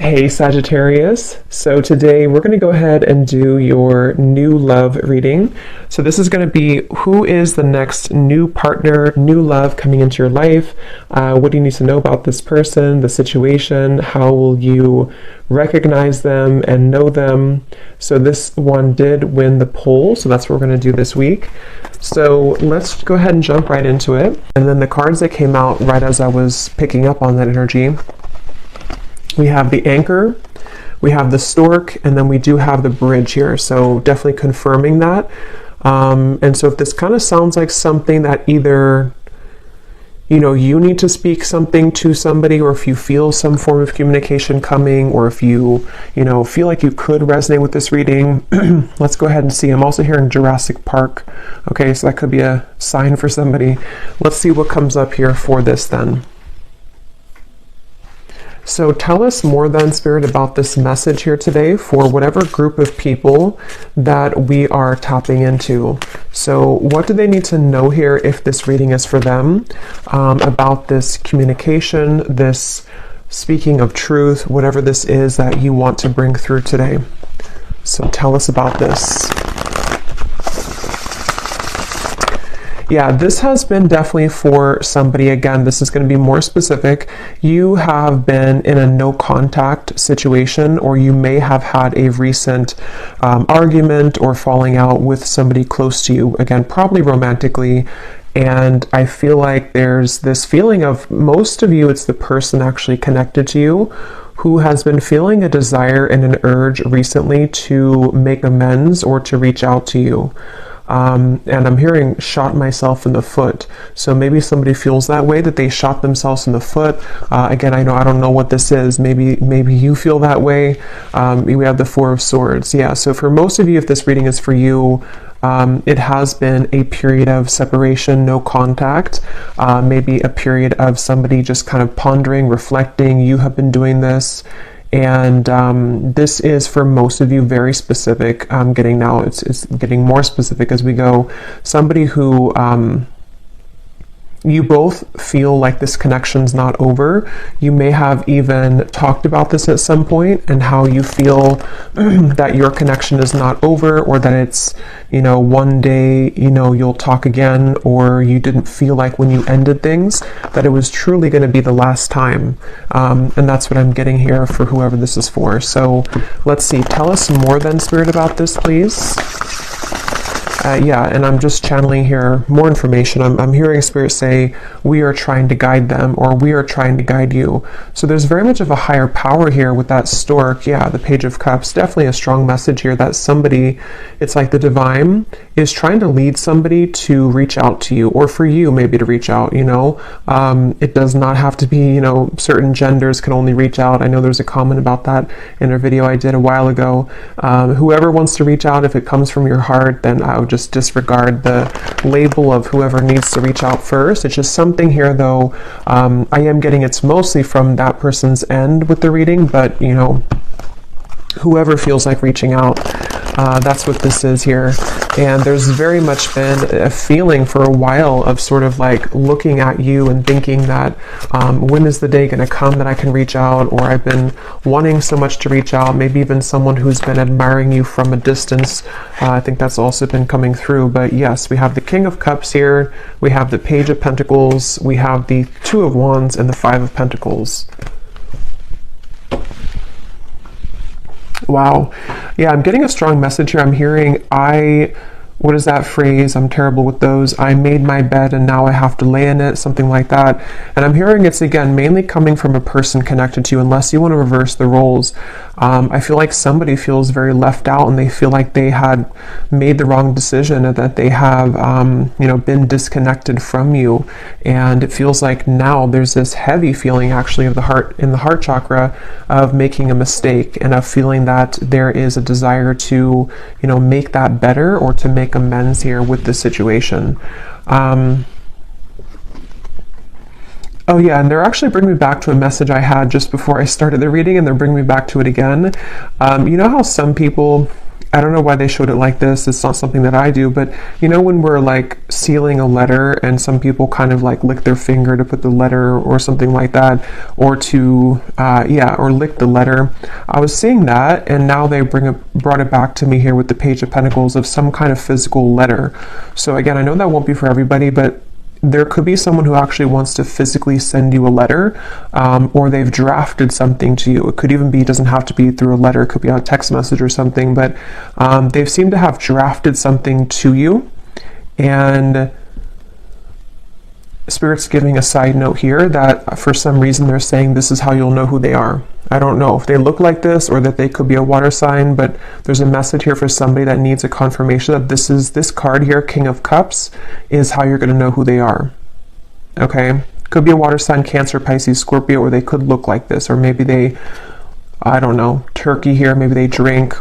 Hey Sagittarius, so today we're going to go ahead and do your new love reading. So this is going to be who is the next new partner, new love coming into your life. What do you need to know about this person, the situation? How will you recognize them and know them? So this one did win the poll, so that's what we're going to do this week. So let's go ahead and jump right into it. And then the cards that came out right as I was picking up on that energy. We have the anchor, we have the stork, and then we do have the bridge here. So definitely confirming that. And so if this kind of sounds like something that either, you need to speak something to somebody, or if you feel some form of communication coming, or if you, feel like you could resonate with this reading, let's go ahead and see. I'm also hearing Jurassic Park. Okay, so that could be a sign for somebody. Let's see what comes up here for this then. So tell us more then, Spirit, about this message here today for whatever group of people that we are tapping into. So what do they need to know here if this reading is for them, about this communication, this speaking of truth, whatever this is that you want to bring through today. So tell us about this. Yeah, this has been definitely for somebody. Again, this is going to be more specific. You have been in a no contact situation, or you may have had a recent argument or falling out with somebody close to you. Again, probably romantically. And I feel like there's this feeling of, most of you, it's the person actually connected to you who has been feeling a desire and an urge recently to make amends or to reach out to you. And I'm hearing shot myself in the foot. So maybe somebody feels that way, that they shot themselves in the foot. Again, I don't know what this is. Maybe you feel that way. We have the Four of Swords. Yeah. So for most of you, if this reading is for you, it has been a period of separation, no contact, maybe a period of somebody just kind of pondering, reflecting. You have been doing this. And this is for most of you very specific. I'm getting now, it's getting more specific as we go. Somebody who you both feel like this connection's not over. You may have even talked about this at some point, and how you feel that your connection is not over, or that it's, one day, you'll talk again, or you didn't feel like when you ended things that it was truly going to be the last time. And that's what I'm getting here for whoever this is for. So let's see. Tell us more then, Spirit, about this, please. Yeah, and I'm just channeling here more information. I'm hearing Spirit say, we are trying to guide them, or we are trying to guide you. So there's very much of a higher power here with that stork. Yeah, the Page of Cups, definitely a strong message here that somebody, it's like the divine is trying to lead somebody to reach out to you, or for you maybe to reach out, It does not have to be, certain genders can only reach out. I know there's a comment about that in a video I did a while ago. Whoever wants to reach out, if it comes from your heart, then I would just disregard the label of whoever needs to reach out first. It's just something here, though. I am getting it's mostly from that person's end with the reading, but whoever feels like reaching out, that's what this is here. And there's very much been a feeling for a while of sort of like looking at you and thinking that when is the day going to come that I can reach out, or I've been wanting so much to reach out. Maybe even someone who's been admiring you from a distance. I think that's also been coming through. But yes, we have the King of Cups here, we have the Page of Pentacles, we have the Two of Wands, and the Five of Pentacles. Wow. Yeah, I'm getting a strong message here. I'm hearing, what is that phrase? I'm terrible with those. I made my bed and now I have to lay in it, something like that. And I'm hearing it's, again, mainly coming from a person connected to you, unless you want to reverse the roles. I feel like somebody feels very left out, and they feel like they had made the wrong decision, and that they have, been disconnected from you. And it feels like now there's this heavy feeling actually of the heart, in the heart chakra, of making a mistake, and of feeling that there is a desire to, make that better, or to make amends here with the situation. Oh yeah, and they're actually bringing me back to a message I had just before I started the reading, and they're bringing me back to it again. You know how some people, I don't know why they showed it like this. It's not something that I do, but you know when we're like sealing a letter and some people kind of like lick their finger to put the letter or something like that, or to or lick the letter. I was seeing that, and now they brought it back to me here with the Page of Pentacles of some kind of physical letter. So again, I know that won't be for everybody, but there could be someone who actually wants to physically send you a letter, or they've drafted something to you. It could even be, it doesn't have to be through a letter, it could be on a text message or something, but they've seemed to have drafted something to you. And Spirit's giving a side note here that for some reason they're saying this is how you'll know who they are. I don't know if they look like this or that they could be a water sign, but there's a message here for somebody that needs a confirmation that this card here, King of Cups, is how you're going to know who they are. Okay? Could be a water sign, Cancer, Pisces, Scorpio, or they could look like this, or maybe they, I don't know, Turkey here, maybe they drink.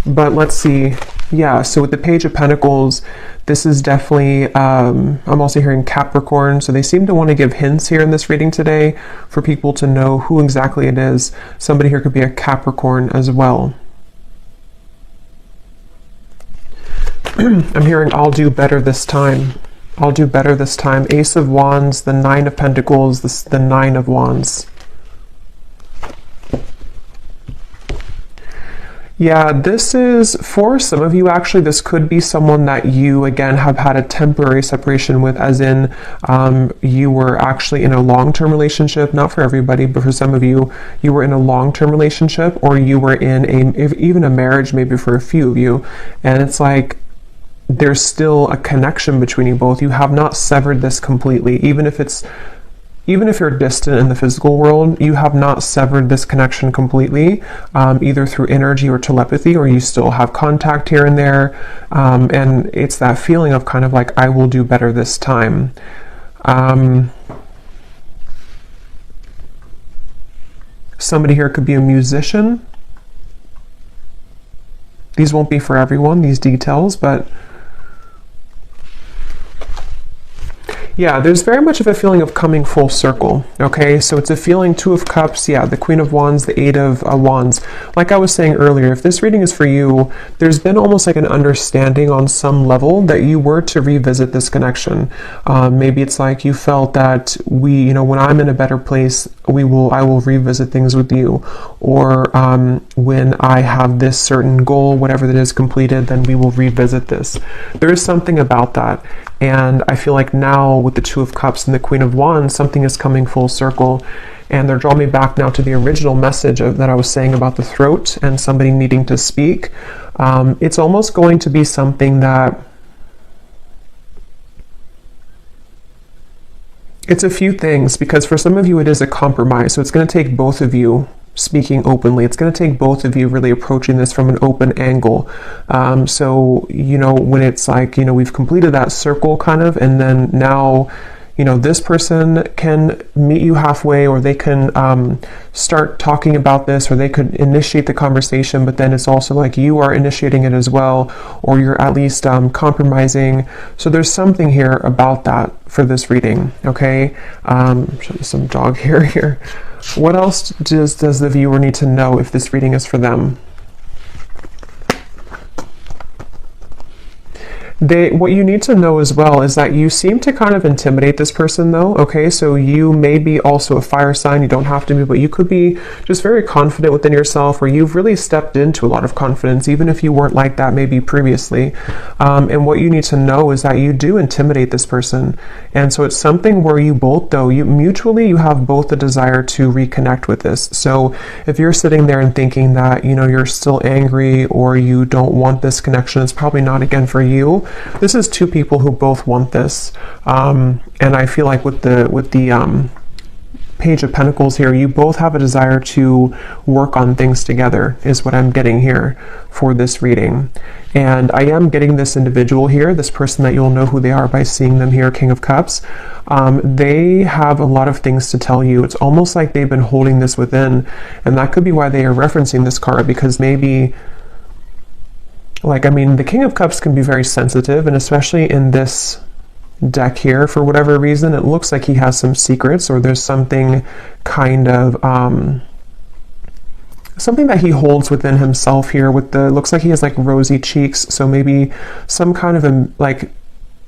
But let's see. Yeah, so with the Page of Pentacles, this is definitely, I'm also hearing Capricorn, so they seem to want to give hints here in this reading today for people to know who exactly it is. Somebody here could be a Capricorn as well. I'm hearing, I'll do better this time. I'll do better this time. Ace of Wands, the Nine of Pentacles, the Nine of Wands. Yeah, this is, for some of you actually, this could be someone that you, again, have had a temporary separation with, as in you were actually in a long-term relationship, not for everybody, but for some of you, you were in a long-term relationship, or you were in even a marriage, maybe for a few of you, and it's like, there's still a connection between you both. You have not severed this completely, even if you're distant in the physical world, you have not severed this connection completely, either through energy or telepathy, or you still have contact here and there. And it's that feeling of kind of like, I will do better this time. Somebody here could be a musician. These won't be for everyone, these details, but yeah, there's very much of a feeling of coming full circle, okay? So it's a feeling, Two of Cups, yeah, the Queen of Wands, the Eight of Wands. Like I was saying earlier, if this reading is for you, there's been almost like an understanding on some level that you were to revisit this connection. Maybe it's like you felt that when I'm in a better place, I will revisit things with you. Or when I have this certain goal, whatever that is completed, then we will revisit this. There is something about that. And I feel like now with the Two of Cups and the Queen of Wands, something is coming full circle. And they're drawing me back now to the original message that I was saying about the throat and somebody needing to speak. It's almost going to be something that, it's a few things, because for some of you it is a compromise. So it's going to take both of you speaking openly. It's going to take both of you really approaching this from an open angle. So, when it's like, we've completed that circle kind of, and then now, this person can meet you halfway, or they can start talking about this, or they could initiate the conversation, but then it's also like you are initiating it as well, or you're at least compromising. So there's something here about that for this reading, okay? Show you some dog hair here. What else does the viewer need to know if this reading is for them? What you need to know as well is that you seem to kind of intimidate this person though, okay? So you may be also a fire sign, you don't have to be, but you could be just very confident within yourself, or you've really stepped into a lot of confidence, even if you weren't like that maybe previously. And what you need to know is that you do intimidate this person. And so it's something where you both, though, you have both the desire to reconnect with this. So if you're sitting there and thinking that, you're still angry, or you don't want this connection, it's probably not, again, for you. This is two people who both want this, and I feel like with the Page of Pentacles here, you both have a desire to work on things together, is what I'm getting here for this reading. And I am getting this individual here, this person that you'll know who they are by seeing them here, King of Cups. They have a lot of things to tell you. It's almost like they've been holding this within, and that could be why they are referencing this card, because maybe, the King of Cups can be very sensitive, and especially in this deck here. For whatever reason, it looks like he has some secrets, or there's something kind of something that he holds within himself here. With the, looks like he has like rosy cheeks, so maybe some kind of like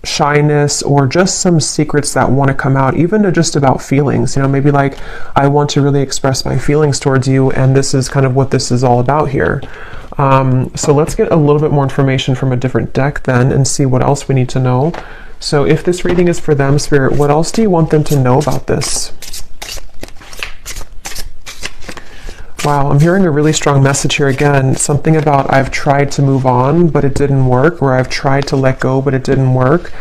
shyness, or just some secrets that want to come out, even to just about feelings, you know, maybe like, I want to really express my feelings towards you, and this is kind of what this is all about here. So let's get a little bit more information from a different deck then, and see what else we need to know. So if this reading is for them, Spirit, what else do you want them to know about this? Wow, I'm hearing a really strong message here again. Something about, I've tried to move on, but it didn't work, or I've tried to let go, but it didn't work.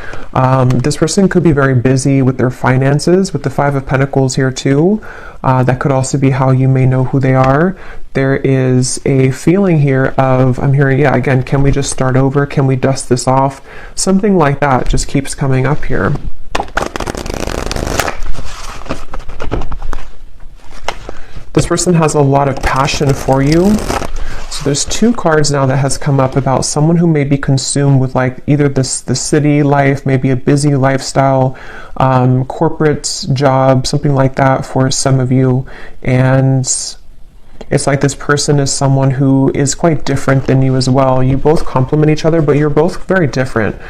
This person could be very busy with their finances, with the Five of Pentacles here too. That could also be how you may know who they are. There is a feeling here of, I'm hearing, yeah, again, can we just start over? Can we dust this off? Something like that just keeps coming up here. This person has a lot of passion for you. So there's two cards now that has come up about someone who may be consumed with like either the city life, maybe a busy lifestyle, corporate job, something like that for some of you. And it's like this person is someone who is quite different than you as well. You both complement each other, but you're both very different.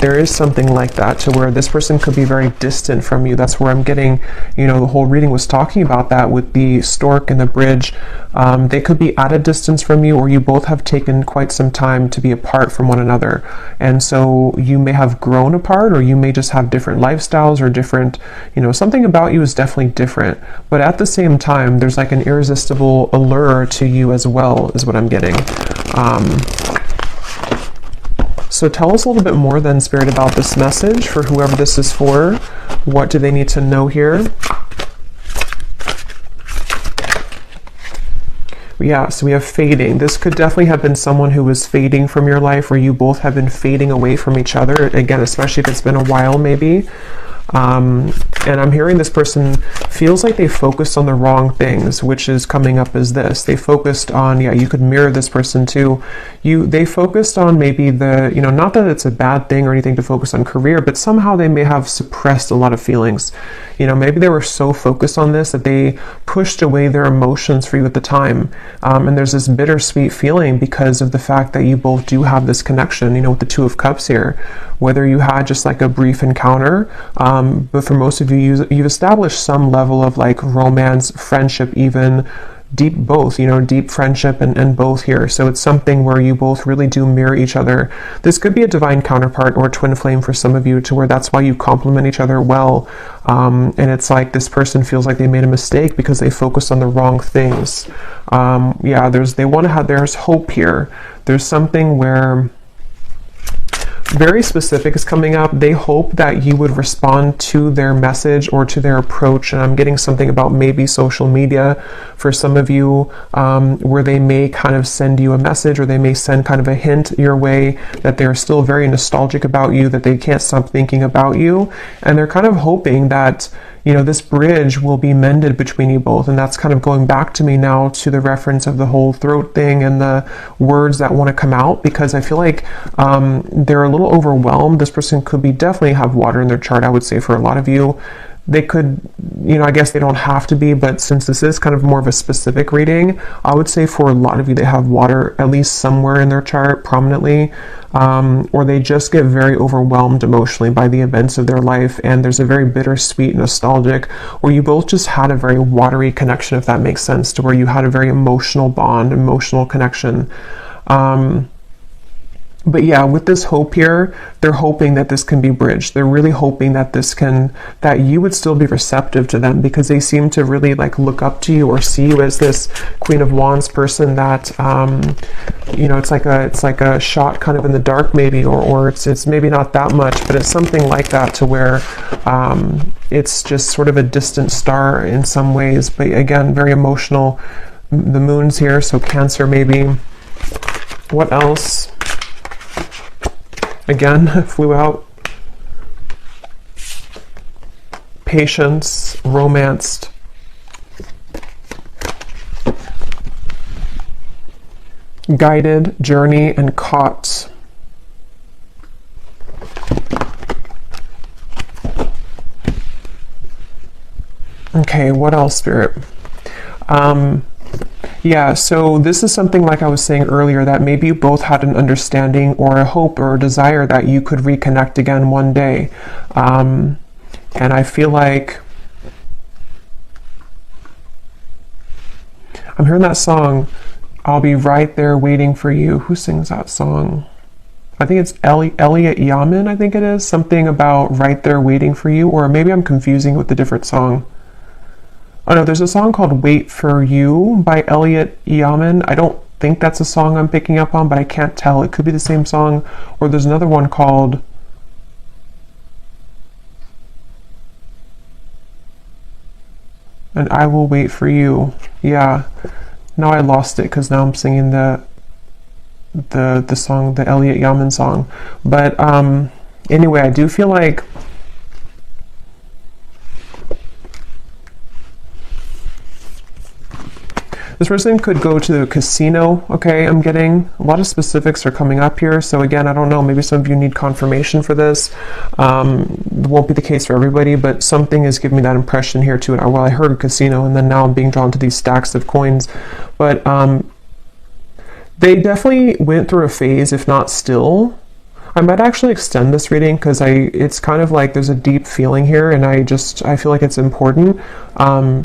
There is something like that, to where this person could be very distant from you. That's where I'm getting, you know, the whole reading was talking about that with the stork and the bridge. They could be at a distance from you, or you both have taken quite some time to be apart from one another. And so you may have grown apart, or you may just have different lifestyles, or different, you know, something about you is definitely different. But at the same time, there's like an irresistible allure to you as well, is what I'm getting. So tell us a little bit more then, Spirit, about this message for whoever this is for. What do they need to know here? Yeah, so we have fading. This could definitely have been someone who was fading from your life, or you both have been fading away from each other. Again, especially if it's been a while, maybe. And I'm hearing this person feels like they focused on the wrong things, which is coming up as this. They focused on, yeah, you could mirror this person too. They focused on maybe the, you know, not that it's a bad thing or anything to focus on career, but somehow they may have suppressed a lot of feelings. You know, maybe they were so focused on this that they pushed away their emotions for you at the time. And there's this bittersweet feeling because of the fact that you both do have this connection, you know, with the Two of Cups here. Whether you had just like a brief encounter, but for most of you, you've established some level of like romance, friendship, even deep both, you know, deep friendship and both here. So it's something where you both really do mirror each other. This could be a divine counterpart or twin flame for some of you, to where that's why you complement each other well. And it's like this person feels like they made a mistake because they focused on the wrong things. Yeah, there's hope here. There's something where very specific is coming up. They hope that you would respond to their message or to their approach. And I'm getting something about maybe social media for some of you, where they may kind of send you a message, or they may send kind of a hint your way that they're still very nostalgic about you, that they can't stop thinking about you. And they're kind of hoping that, you know, this bridge will be mended between you both. And that's kind of going back to me now to the reference of the whole throat thing and the words that want to come out, because I feel like they're a little overwhelmed. This person could be definitely have water in their chart, I would say, for a lot of you. They could, you know, I guess they don't have to be, but since this is kind of more of a specific reading, I would say for a lot of you, they have water at least somewhere in their chart prominently, or they just get very overwhelmed emotionally by the events of their life, and there's a very bittersweet, nostalgic, where you both just had a very watery connection, if that makes sense, to where you had a very emotional bond, emotional connection. But yeah, with this hope here, they're hoping that this can be bridged. They're really hoping that that you would still be receptive to them, because they seem to really like look up to you or see you as this Queen of Wands person that, you know, it's like a shot kind of in the dark maybe, or it's maybe not that much, but it's something like that, to where it's just sort of a distant star in some ways, but again, very emotional. The moon's here, so Cancer maybe. What else? Again, flew out. Patience, romanced. Guided, journey, and caught. Okay, what else, Spirit? Yeah, so this is something like I was saying earlier, that maybe you both had an understanding or a hope or a desire that you could reconnect again one day. And I feel like I'm hearing that song, I'll Be Right There Waiting for You. Who sings that song? I think it's Elliot Yamin, I think it is. Something about Right There Waiting for You, or maybe I'm confusing it with a different song. Oh no, there's a song called Wait for You by Elliot Yamin. I don't think that's a song I'm picking up on, but I can't tell. It could be the same song. Or there's another one called And I Will Wait for You. Yeah. Now I lost it because now I'm singing the song, the Elliot Yamin song. But anyway, I do feel like this person could go to the casino, okay? I'm getting a lot of specifics are coming up here. So again, I don't know, maybe some of you need confirmation for this. It won't be the case for everybody, but something is giving me that impression here too. Well, I heard casino, and then now I'm being drawn to these stacks of coins. But they definitely went through a phase, if not still. I might actually extend this reading because it's kind of like there's a deep feeling here, and I feel like it's important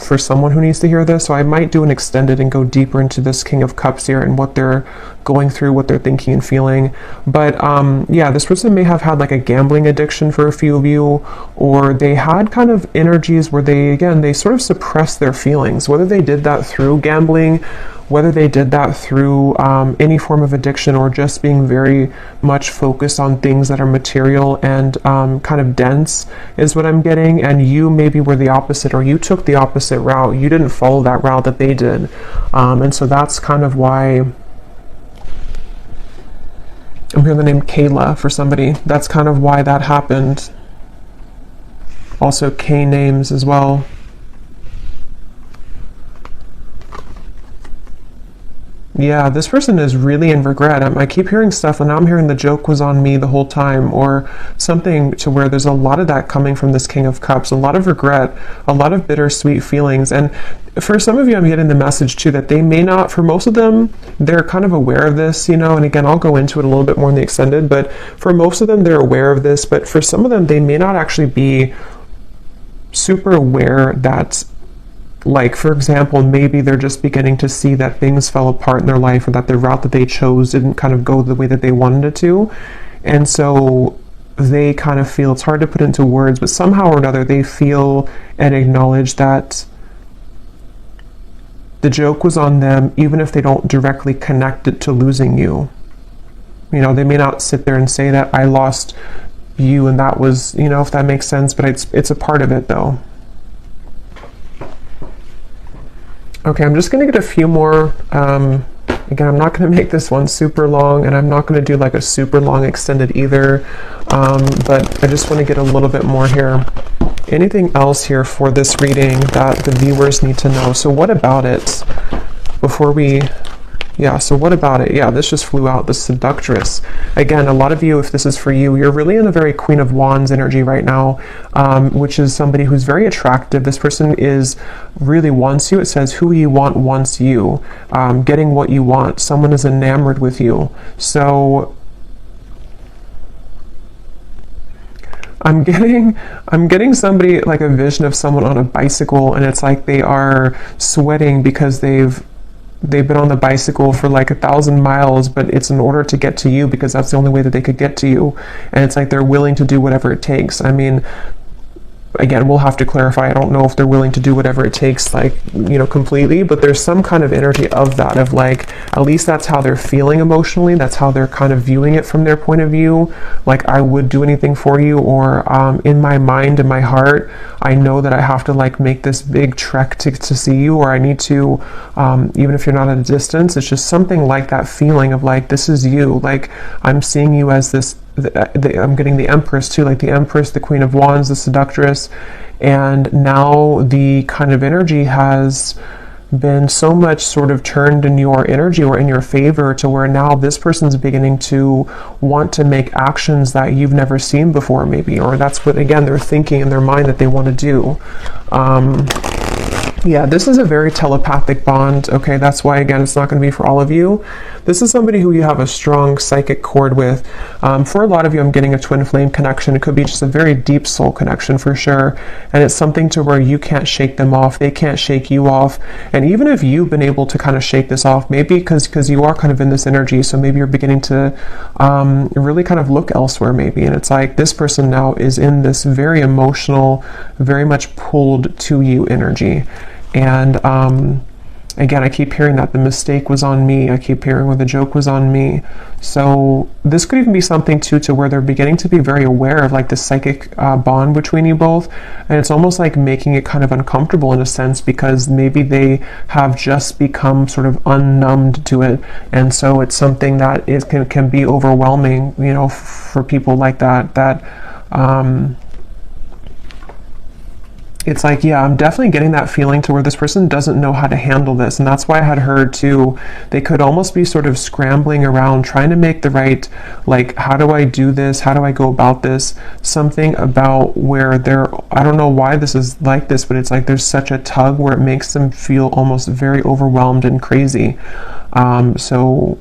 for someone who needs to hear this. So I might do an extended and go deeper into this King of Cups here and what they're going through, what they're thinking and feeling. But yeah, this person may have had like a gambling addiction for a few of you, or they had kind of energies where they sort of suppressed their feelings, whether they did that through gambling, whether they did that through any form of addiction, or just being very much focused on things that are material and kind of dense is what I'm getting. And you maybe were the opposite, or you took the opposite route. You didn't follow that route that they did. And so that's kind of why I'm hearing the name Kayla for somebody. That's kind of why that happened. Also K names as well. Yeah, this person is really in regret. I keep hearing stuff, and now I'm hearing the joke was on me the whole time, or something to where there's a lot of that coming from this King of Cups, a lot of regret, a lot of bittersweet feelings. And for some of you, I'm getting the message too that they may not, for most of them, they're kind of aware of this, you know, and again, I'll go into it a little bit more in the extended, but for most of them, they're aware of this, but for some of them, they may not actually be super aware that, like, for example, maybe they're just beginning to see that things fell apart in their life, or that the route that they chose didn't kind of go the way that they wanted it to. And so they kind of feel, it's hard to put into words, but somehow or another they feel and acknowledge that the joke was on them, even if they don't directly connect it to losing you. You know, they may not sit there and say that I lost you and that was, you know, if that makes sense, but it's a part of it though. Okay, I'm just going to get a few more. Again, I'm not going to make this one super long, and I'm not going to do like a super long extended either, but I just want to get a little bit more here. Anything else here for this reading that the viewers need to know? So what about it before we... Yeah, so what about it? Yeah, this just flew out, the Seductress. Again, a lot of you, if this is for you, you're really in a very Queen of Wands energy right now, which is somebody who's very attractive. This person is really wants you. It says, who you want wants you. Getting what you want. Someone is enamored with you. So I'm getting somebody, like a vision of someone on a bicycle, and it's like they are sweating because they've been on the bicycle for like 1,000 miles, but it's in order to get to you because that's the only way that they could get to you. And it's like they're willing to do whatever it takes. I mean, again, we'll have to clarify. I don't know if they're willing to do whatever it takes, like, you know, completely, but there's some kind of energy of that, of like, at least that's how they're feeling emotionally. That's how they're kind of viewing it from their point of view. Like, I would do anything for you, or in my mind, in my heart, I know that I have to like make this big trek to see you, or I need to, even if you're not at a distance, it's just something like that feeling of like, this is you. Like, I'm seeing you as this, I'm getting the Empress too, like the Empress, the Queen of Wands, the Seductress, and now the kind of energy has been so much sort of turned in your energy or in your favor, to where now this person's beginning to want to make actions that you've never seen before maybe, or that's what, again, they're thinking in their mind that they want to do. Yeah, this is a very telepathic bond. Okay, that's why, again, it's not going to be for all of you. This is somebody who you have a strong psychic cord with. For a lot of you, I'm getting a twin flame connection. It could be just a very deep soul connection for sure. And it's something to where you can't shake them off. They can't shake you off. And even if you've been able to kind of shake this off, maybe because you are kind of in this energy, so maybe you're beginning to really kind of look elsewhere maybe. And it's like this person now is in this very emotional, very much pulled to you energy. And again, I keep hearing that the mistake was on me. I keep hearing where the joke was on me. So this could even be something too, to where they're beginning to be very aware of like the psychic bond between you both. And it's almost like making it kind of uncomfortable in a sense, because maybe they have just become sort of unnumbed to it. And so it's something that can be overwhelming, you know, for people like that, it's like, yeah, I'm definitely getting that feeling to where this person doesn't know how to handle this. And that's why I had heard too, they could almost be sort of scrambling around trying to make the right, like, how do I do this? How do I go about this? Something about where I don't know why this is like this, but it's like there's such a tug where it makes them feel almost very overwhelmed and crazy. So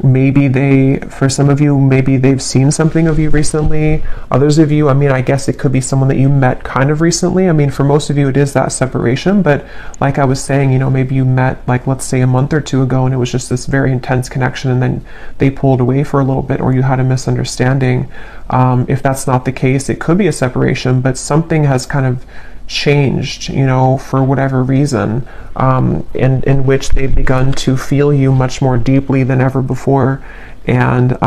maybe for some of you, maybe they've seen something of you recently. Others of you, I mean, I guess it could be someone that you met kind of recently. I mean, for most of you, it is that separation. But like I was saying, you know, maybe you met, like, let's say a month or two ago, and it was just this very intense connection, and then they pulled away for a little bit, or you had a misunderstanding. If that's not the case, it could be a separation, but something has kind of changed, you know, for whatever reason, in which they've begun to feel you much more deeply than ever before. And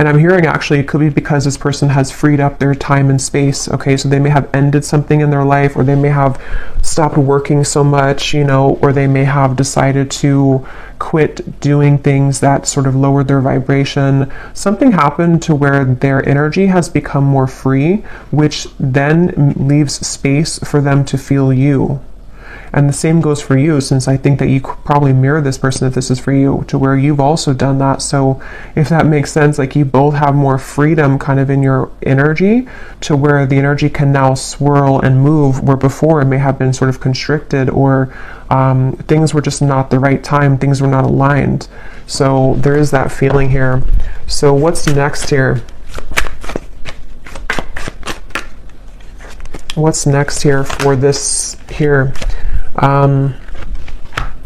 I'm hearing actually it could be because this person has freed up their time and space. Okay, so they may have ended something in their life, or they may have stopped working so much, you know, or they may have decided to quit doing things that sort of lowered their vibration. Something happened to where their energy has become more free, which then leaves space for them to feel you. And the same goes for you, since I think that you could probably mirror this person if this is for you, to where you've also done that. So if that makes sense, like you both have more freedom kind of in your energy, to where the energy can now swirl and move, where before it may have been sort of constricted, or things were just not the right time, things were not aligned. So there is that feeling here. So what's next here? What's next here for this here?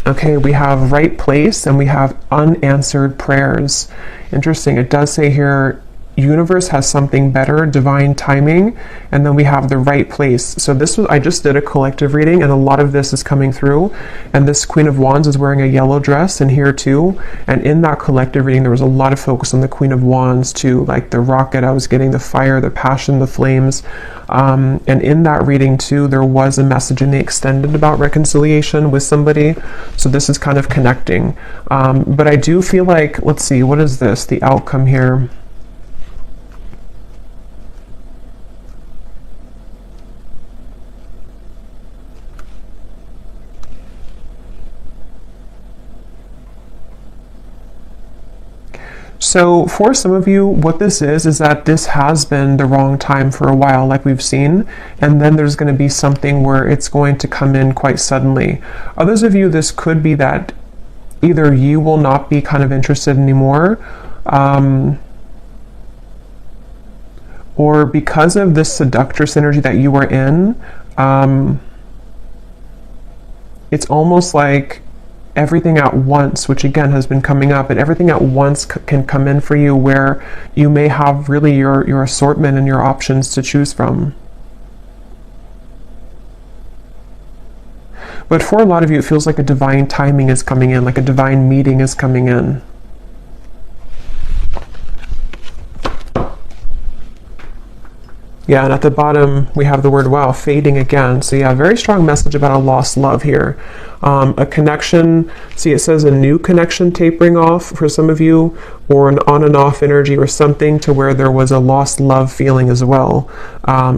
Okay, we have right place and we have unanswered prayers. Interesting. It does say here, universe has something better, divine timing, and then we have the right place. So I just did a collective reading, and a lot of this is coming through, and this Queen of Wands is wearing a yellow dress in here too. And in that collective reading, there was a lot of focus on the Queen of Wands too, like the rocket I was getting, the fire, the passion, the flames. And in that reading too, there was a message in the extended about reconciliation with somebody. So this is kind of connecting. But I do feel like, let's see, what is this? The outcome here. So for some of you, what this is that this has been the wrong time for a while, like we've seen, and then there's going to be something where it's going to come in quite suddenly. Others of you, this could be that either you will not be kind of interested anymore, or because of this seductress energy that you are in, it's almost like everything at once, which again has been coming up, and everything at once can come in for you, where you may have really your assortment and your options to choose from. But for a lot of you, it feels like a divine timing is coming in, like a divine meeting is coming in. Yeah, and at the bottom, we have the word, wow, fading again. So yeah, very strong message about a lost love here. A connection, see it says a new connection tapering off for some of you, or an on and off energy, or something to where there was a lost love feeling as well.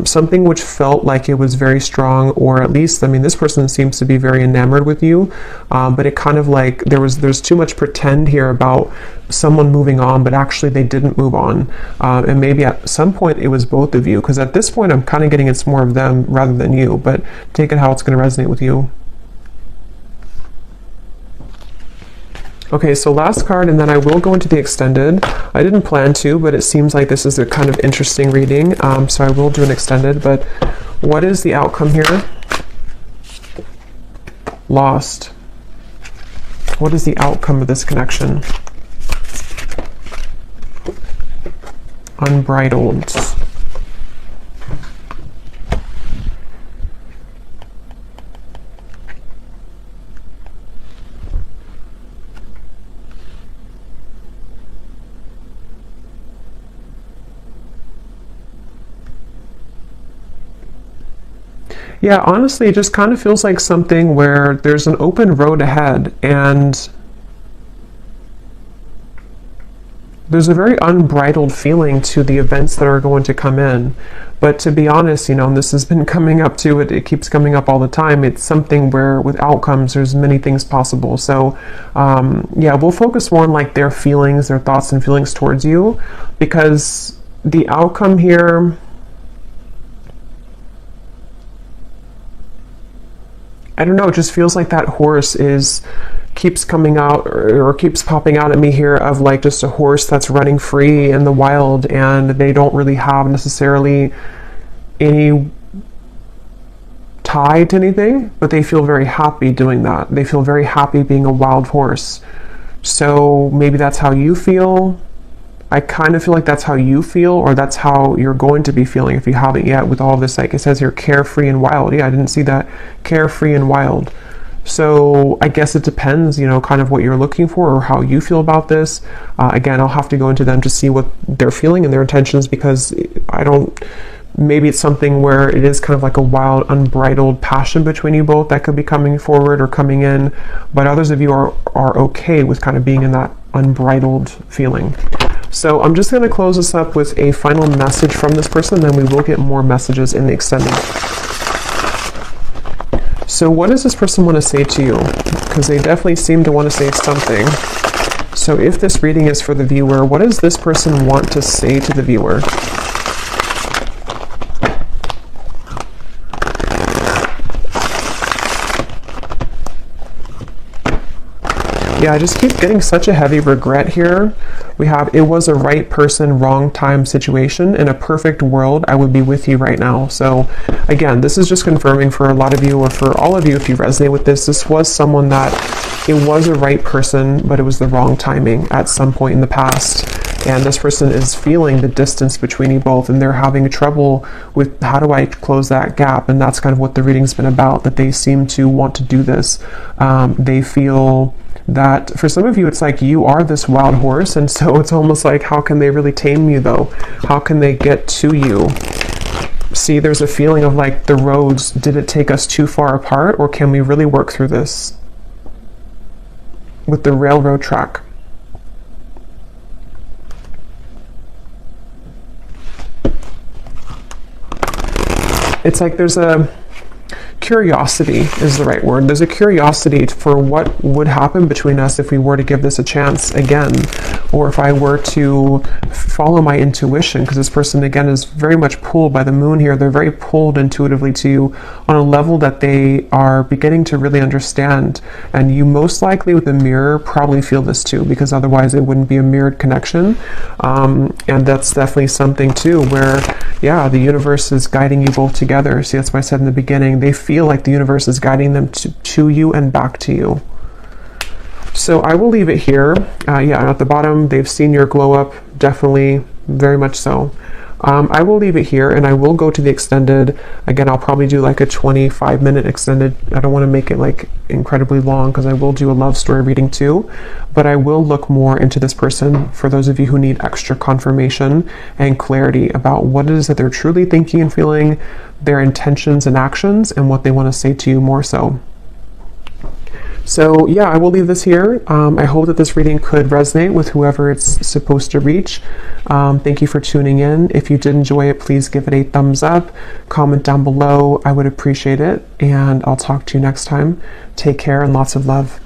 Something which felt like it was very strong, or at least, I mean, this person seems to be very enamored with you, but it kind of like there's too much pretend here about someone moving on, but actually they didn't move on. And maybe at some point it was both of you, because at this point I'm kind of getting it's more of them rather than you, but take it how it's going to resonate with you. Okay, so last card, and then I will go into the extended. I didn't plan to, but it seems like this is a kind of interesting reading, so I will do an extended. But what is the outcome here? Lost. What is the outcome of this connection? Unbridled. Yeah, honestly, it just kind of feels like something where there's an open road ahead, and there's a very unbridled feeling to the events that are going to come in. But to be honest, you know, and this has been coming up to it, it keeps coming up all the time. It's something where with outcomes, there's many things possible. So yeah, we'll focus more on like their feelings, their thoughts and feelings towards you, because the outcome here, I don't know, it just feels like that horse keeps coming out or keeps popping out at me here, of like just a horse that's running free in the wild, and they don't really have necessarily any tie to anything, but they feel very happy doing that. They feel very happy being a wild horse. So maybe that's how you feel. I kind of feel like that's how you feel, or that's how you're going to be feeling if you haven't yet, with all of this, like it says here, carefree and wild. Yeah, I didn't see that. Carefree and wild. So I guess it depends, you know, kind of what you're looking for or how you feel about this. Again, I'll have to go into them to see what they're feeling and their intentions, because maybe it's something where it is kind of like a wild, unbridled passion between you both that could be coming forward or coming in, but others of you are okay with kind of being in that unbridled feeling. So I'm just going to close this up with a final message from this person, then we will get more messages in the extended. So what does this person want to say to you? Because they definitely seem to want to say something. So if this reading is for the viewer, what does this person want to say to the viewer? Yeah, I just keep getting such a heavy regret here. We have, it was a right person, wrong time situation. In a perfect world, I would be with you right now. So again, this is just confirming for a lot of you, or for all of you, if you resonate with this, this was someone that it was a right person, but it was the wrong timing at some point in the past. And this person is feeling the distance between you both, and they're having trouble with how do I close that gap. And that's kind of what the reading's been about, that they seem to want to do this. They feel that for some of you, it's like you are this wild horse, and so it's almost like, how can they really tame you though? How can they get to you? See, there's a feeling of like the roads, did it take us too far apart, or can we really work through this with the railroad track? It's like there's a curiosity is the right word. There's a curiosity for what would happen between us if we were to give this a chance again, or if I were to follow my intuition, because this person again is very much pulled by the moon here. They're very pulled intuitively to you on a level that they are beginning to really understand, and you most likely with the mirror probably feel this too, because otherwise it wouldn't be a mirrored connection. And that's definitely something too where, yeah, the universe is guiding you both together. See, that's why I said in the beginning, they feel like the universe is guiding them to you and back to you. So I will leave it here. Yeah, at the bottom, they've seen your glow up, definitely, very much so. I will leave it here, and I will go to the extended. Again, I'll probably do like a 25-minute extended. I don't want to make it like incredibly long, because I will do a love story reading too, but I will look more into this person for those of you who need extra confirmation and clarity about what it is that they're truly thinking and feeling, their intentions and actions, and what they want to say to you more so. So yeah, I will leave this here. I hope that this reading could resonate with whoever it's supposed to reach. Thank you for tuning in. If you did enjoy it, please give it a thumbs up, comment down below. I would appreciate it, and I'll talk to you next time. Take care and lots of love.